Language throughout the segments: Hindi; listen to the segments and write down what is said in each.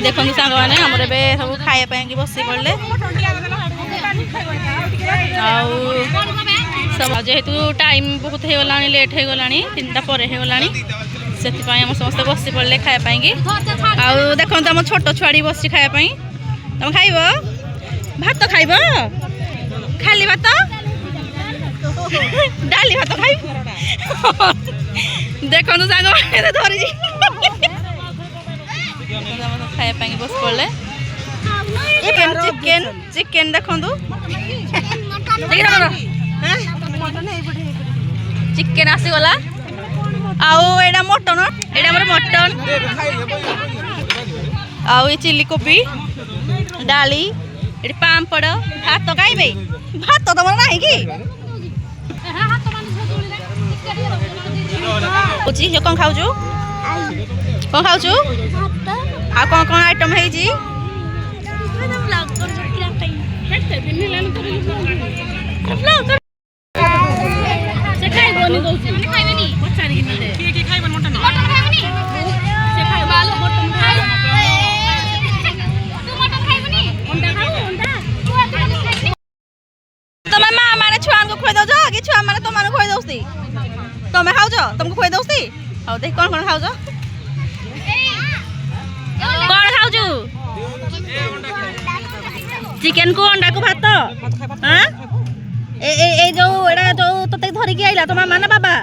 देखो सांग मैंने आमर ए सब खायापी बस पड़े सब जेहेतु टाइम बहुत हो गला लेट हो गला 3टा पर हो गला से समस्त बस पड़े खायापी आउ देखो आम छोट छुआड़ी बस खायापी तुम खाइब भात खाइब खाली भात डाली भात खाइब देखो सांग धरी खायापी बस पड़े चिकेन चिकेन देखु चिकेन आसीगला आउटा मटन यहाँ मटन आउ चिली कोबी डाली ये पापड़ भात खाइबे भात तुम ना कि कौन खाऊ कौन खाऊ आ कौन आइटम है तुम्हें माँ मैंने छुआ को खुई दौच कि छुआ मैंने तुम खुई दौसी तुम्हें खाऊ तुमको खुई दौसी हाँ देख कौन कौन खाऊ कौन खाऊ चिकेन को अंडा को भात हाँ ए जो एडा जो तते धरिकी आइला तो मामा ना बाबा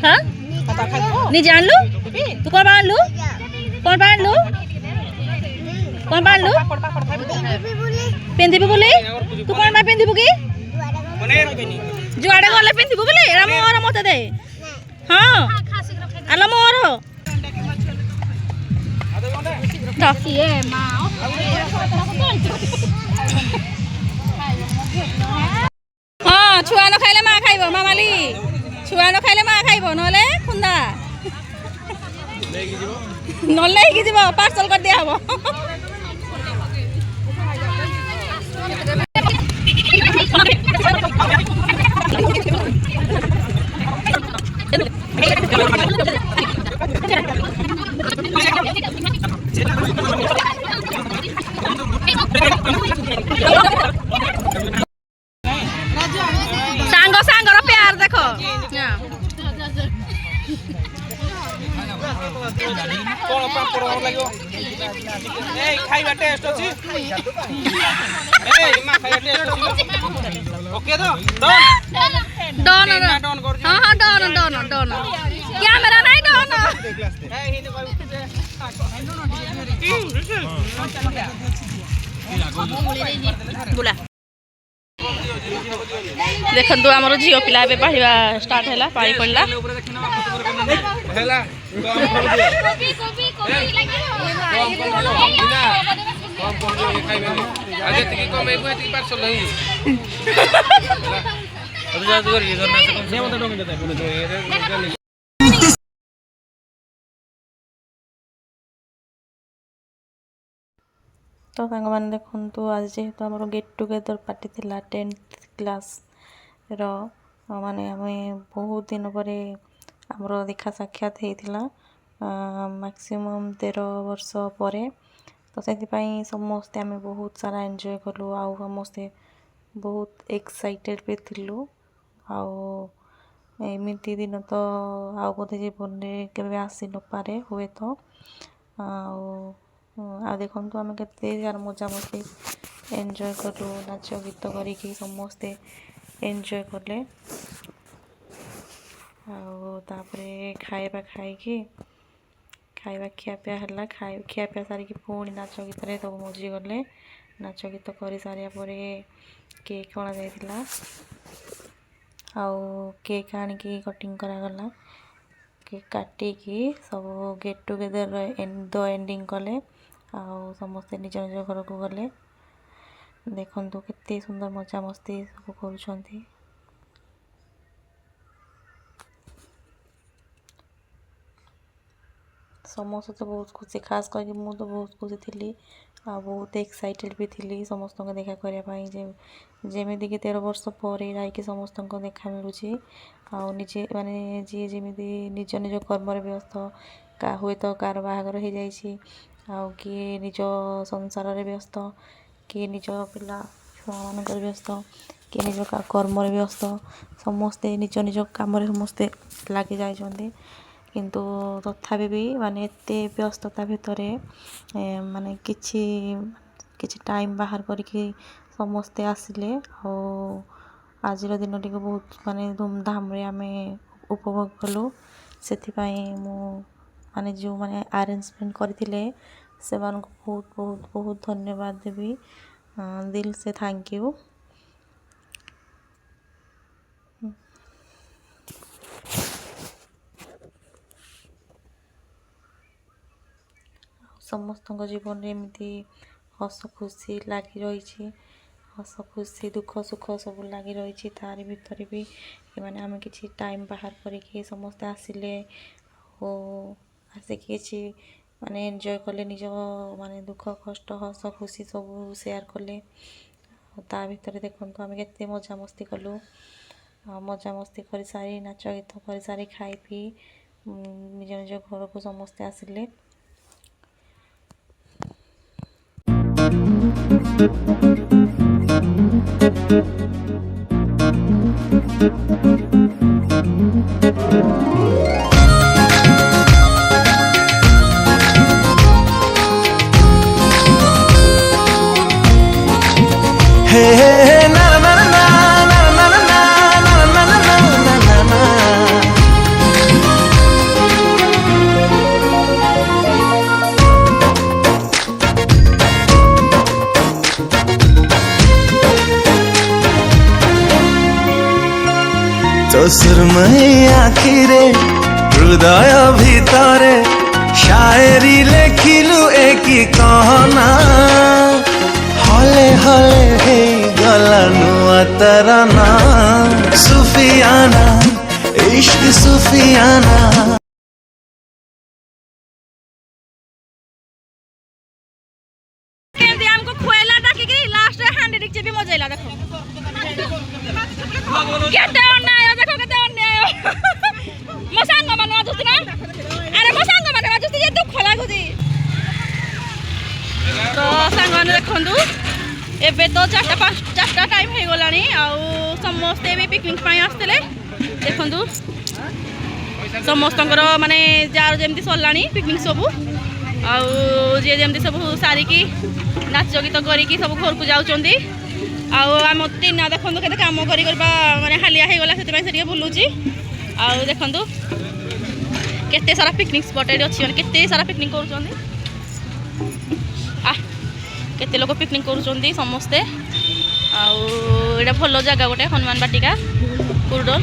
हाँ नहीं जानलु तू कौन बांधलु कौन बांधलु कौन बांधलु पिंधिबु बोले तू कौन बा पिंधिबु की जुआड़े गले पिंधिबु बोले एरा मोर मते दे हाँ आला मोर ये हाँ छुआ न खाइले माँ खाइब मामाली छुआ न खाइले माँ खाइब नले खुंदा नले कि जीव पार्सल कर दिया हबो सांग सांगर प्यार देखो कोन पापड़ लागो ए खाइबा टेस्ट अछि ए मा खाइबा टेस्ट अछि ओके तो डन हां हां डन डन डन कैमरा नहीं डन ए हिने बुला देखंतु हमर झियो पिला बे पढ़िबा स्टार्ट हैला पानी पड़ला हैला कोबी कोबी कोबी कम खाइबे आगे तक कम एगो एति पार्सल हई अब जा कर ये करना से कम से मत डोंगे देता बोले तो सांग मैंने देखु आज जेहेतु आम गेट टुगेदर पार्टी थी 10th क्लास माने आम बहुत दिन पर आमर देखा साक्षात होता मैक्सिमम 13 वर्ष पर तो से समस्ते आम बहुत सारा एंजॉय कलु आउ समस्ते बहुत एक्साइटेड भी थिलु आउ एमती दिन तो आउ बोधे जीवन में केवे आसी न पारे हुए तो आ देखु आम के मजा मस्ती एंजॉय कलु नाच गीत करी समस्ते एंजॉय कले आउे खाइबा खाई खाइबा खियापिया है खियापिया सारिकी पुणी नाच गीत सब मजी गले नाच गीत कर सारिया पर केक अणा जाइथिला आउ केक आनिकी कटिंग करागला केक काटिकी सब गेट टुगेदर द एंडिंग कले आउ समस्ते निज निज घर को गले देखंतु केते सुंदर मजा मस्ती सब करूछंती समस्त तो बहुत खुशी खास करके मुझे तो बहुत खुशी थी आ बहुत एक्साइटेड भी थी समस्त को देखा करने जमी कि 13 वर्ष पर जाकि समस्त को देखा मिलूँ आउ निजे माने जी जमी निज निज कर्म व्यस्त ହୁଏତ କାହାର ବାହାଘର ହେଇଯାଇଛି, ଆଉ କିଏ ନିଜ ସଂସାରରେ ବ୍ୟସ୍ତ, କିଏ ନିଜ ପିଲା ଛୁଆମାନଙ୍କର ବ୍ୟସ୍ତ, କିଏ ନିଜ କର୍ମରେ ବ୍ୟସ୍ତ, ସମସ୍ତେ ନିଜ ନିଜ କାମରେ ସମସ୍ତେ ଲାଗି ଯାଇଛନ୍ତି। କିନ୍ତୁ ତଥାପି ବି ମାନେ ଏତେ ବ୍ୟସ୍ତତା ଭିତରେ ମାନେ କିଛି ଟାଇମ୍ ବାହାର କରିକି ସମସ୍ତେ ଆସିଲେ, ଆଉ ଆଜିର ଦିନଟିକୁ ବହୁତ ମାନେ ଧୁମଧାମରେ ଆମେ ଉପଭୋଗ କଲୁ। ସେଥିପାଇଁ ମୁଁ ମାନେ ଯେଉଁମାନେ ଆରେଞ୍ଜମେଣ୍ଟ କରିଥିଲେ ସେମାନଙ୍କୁ ବହୁତ ବହୁତ ବହୁତ ଧନ୍ୟବାଦ ଦେବି, ଦିଲ ସେ ଥ୍ୟାଙ୍କ ୟୁ। ସମସ୍ତଙ୍କ ଜୀବନରେ ଏମିତି ହସ ଖୁସି ଲାଗି ରହିଛି, ହସ ଖୁସି ଦୁଃଖ ସୁଖ ସବୁ ଲାଗି ରହିଛି। ତାରି ଭିତରେ ବି ଆମେ କିଛି ଟାଇମ୍ ବାହାର କରିକି ସମସ୍ତେ ଆସିଲେ, ଓ ଆସିକି କିଛି ଏନ୍ଜୟ କଲେ, ନିଜ ଦୁଃଖ କଷ୍ଟ ହସ ଖୁସି ସବୁ ସେୟାର କଲେ। ଆଉ ତା ଭିତରେ ଦେଖନ୍ତୁ ଆମେ କେତେ ମଜାମସ୍ତି କଲୁ। ମଜାମସ୍ତି କରିସାରି ନାଚ ଗୀତ କରିସାରି ଖାଇ ପିଇ ନିଜ ନିଜ ଘରକୁ ସମସ୍ତେ ଆସିଲେ। तो सुरमई आखिरे हृदय भितरे शायरी लेखिलु एकी कहना, हले हले हे गला नुआ तराना, सुफियाना इश्क सुफियाना। हमको खोएला डाकी के लास्ट हैंड डिक्चे भी मजा आइला। देखो केते अन्याय, देखो केते अन्याय। मो सांग माने आजुती ना, अरे मो सांग माने आजुती जे दुख लागुदी। तो सांग माने देखंदु एबे तो 4टा टाइम हे गलानी, आउ समस्ते भी पिकनिक पाई आस्तले। देखंदु समस्तंकर माने जार जेमती सरलानी पिकनिक सबु, आउ जे जेमती सबु सारी की नाच गीत करिकी सब घर को जाउचंदी। आउ आम टीना देखंदु केते काम करी करबा माने हालिया हे गला, सेति पई से बुलुची। आउ देखंदु केते सारा पिकनिक स्पॉट एडी अछि, माने केते सारा पिकनिक करूचंदी। केते लोक पिकनिक करूचंदी समस्ते। आउ एडा भलो जगह गोटे हनुमान बाटिका कुरडोल,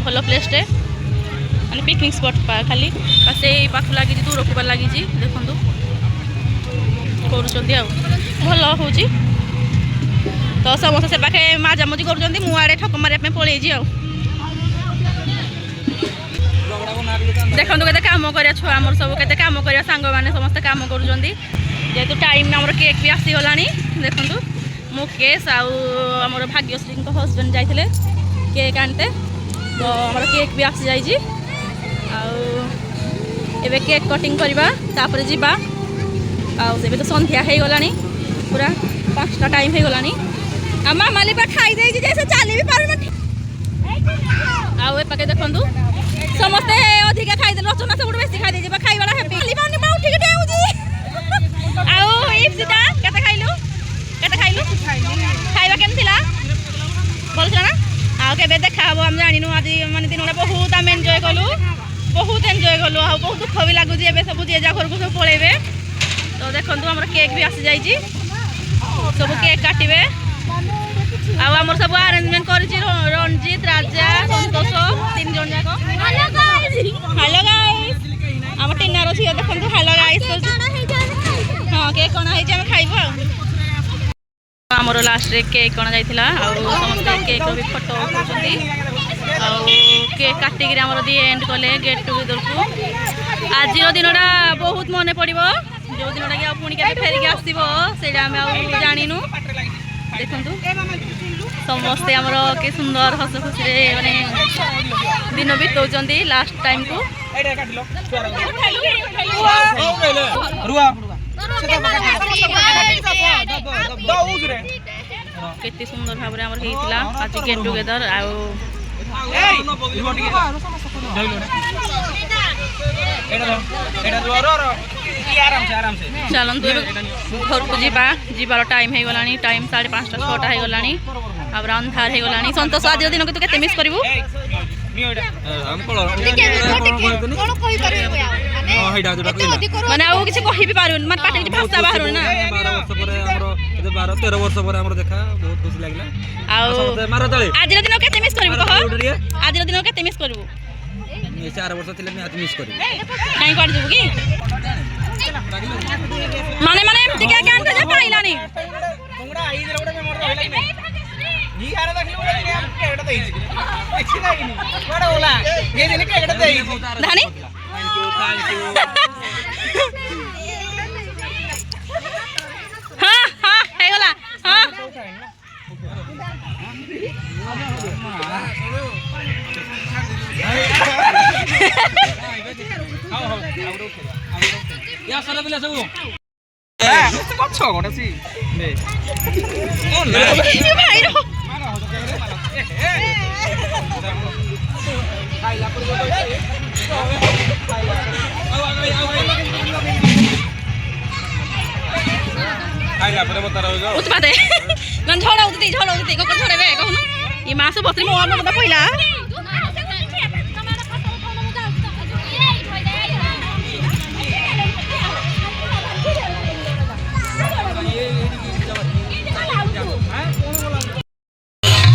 भलो प्लेस टे माने पिकनिक स्पॉट खाली से पाखु लगी दूर को लगी। देखंदु करूचंदी, आउ भलो होउची। तो समस्त से पाखे माजामुजी करूचंदी, मु आड़े ठक मारे पे पळेई जी। आउ देखंदु केते काम करिया छुआ हमर सब केते काम करिया सांग माने समस्त काम करूचंदी। जेतु टाइम हमर केक भी आसी गलानी। देखंदु मुकेश आउ हमर भाग्यश्री को हस्बैंड जाइथिले केक आनते, तो हमर केक भी आसी जाई जी। आउ एबे केक कटिंग करबा तापर जीबा। आउ एबे तो संध्या हे गलानी, पूरा 5टा टाइम हे गलानी। आ मामा लिबा खाई देई जे से चाली भी पारु न। आउ ए पाके देखंदु समस्त अधिका खाई दे, रचना सब बेसी खाई दे जेबा खाइबाला हैप्पी लिबा नि बा उठी के देउ जी। आउ इप्सिता केते खाइलु खाइबा केन थिला बोलछना। आउ केबे देखा हबो हम जानिनु। आज माने दिनोडा बहुत हम एन्जॉय कलु, बहुत एन्जॉय कलु। आउ बहुत दुख भी लागु जे एबे सब जे जा घर को सब पळेबे। तो देखंतु हमर केक भी आसी जाई जी, सब केक काटिबे। आउ हमर सब अरेंजमेंट करिछि रंजीत राजा संतोष 3 जन जाको। हेलो गाइस हमर टिन्ना रछि देखंतु। हेलो गाइस हां केक कोना है जे हम खाइबो। हमर लास्ट रे केक कोना जाइथिला, आउ समस्त केक भी फोटो उठौछंती। आउ केक काटी गिरा हमर दी एंड कले गेट टुगेदर को। आज रो दिनडा बहुत मने पड़िबो, जो दिनडा के पुणी के फेरि के आसीबो सेडा हम जानिनु। ଦେଖନ୍ତୁ ସମସ୍ତେ ଆମର କି ସୁନ୍ଦର ହସ ଖୁସିରେ ମାନେ ଦିନ ବିତଉଛନ୍ତି ଲାଷ୍ଟ ଟାଇମ୍କୁ। ଏଇଟା କାଟିଲ ରୁଆ ଦଉରେ କେତେ ସୁନ୍ଦର ଭାବରେ ଆମର ହେଇଥିଲା ଆଜି ଗେଟ୍ ଟୁଗେଦର। ଆଉ ଏଇ ରୁଆ ଟିକେ ଏଇଟା ରୁଆ ର ଆରାମ ସେ ଚାଲନ୍ତୁ ଏବେ ଘରକୁ ଯିବାର ଟାଇମ୍ ହେଇଗଲାଣି। ଟାଇମ୍ 5:30 6ଟା ହେଇଗଲାଣି। ଆଉ ଅନ୍ଧାର ହେଇଗଲାଣି। ସନ୍ତୋଷ ଆଜିର ଦିନକୁ ତୁ କେତେ ମିସ୍ କରିବୁ? ମାନେ ଆଉ କିଛି କହିବି ପାରିବୁନି, ମାନେ ପାଟିରେ କିଛି ଭାଷା ବାହାରୁନି ନା। 13 ବର୍ଷ ପରେ ଆମର ଦେଖା ବହୁତ ଖୁସି ଲାଗିଲା। ଆଉ ଆଜିର ଦିନ କେତେ ମିସ୍ କରିବୁ କହ? ଆଜିର ଦିନ କେତେ ମିସ୍ କରିବୁ? 4 ବର୍ଷ ଥିଲେ ନିହାତି ମିସ୍ କରିବି। କାଇଁ କୁଆଡେ ଯିବୁ କି? ମାନେ ଏମିତି କି ଆଜ୍ଞା ଯେ ପାଇଲାନି। ଧାନି ହଁ ହେଇଗଲା। ହଁ ପଛ ଗୋଟେ ସି ଭାଇର ଖାଇଲା ପରେ ବତା ରହିବ ଉତ୍ପାଦେ ଝଡ଼ ଉଠୁଛି କଣ ଝଡ଼େବେ କହୁନ ଏ ମାସ ବସରେ ମୋ ମନ ପଇଲା।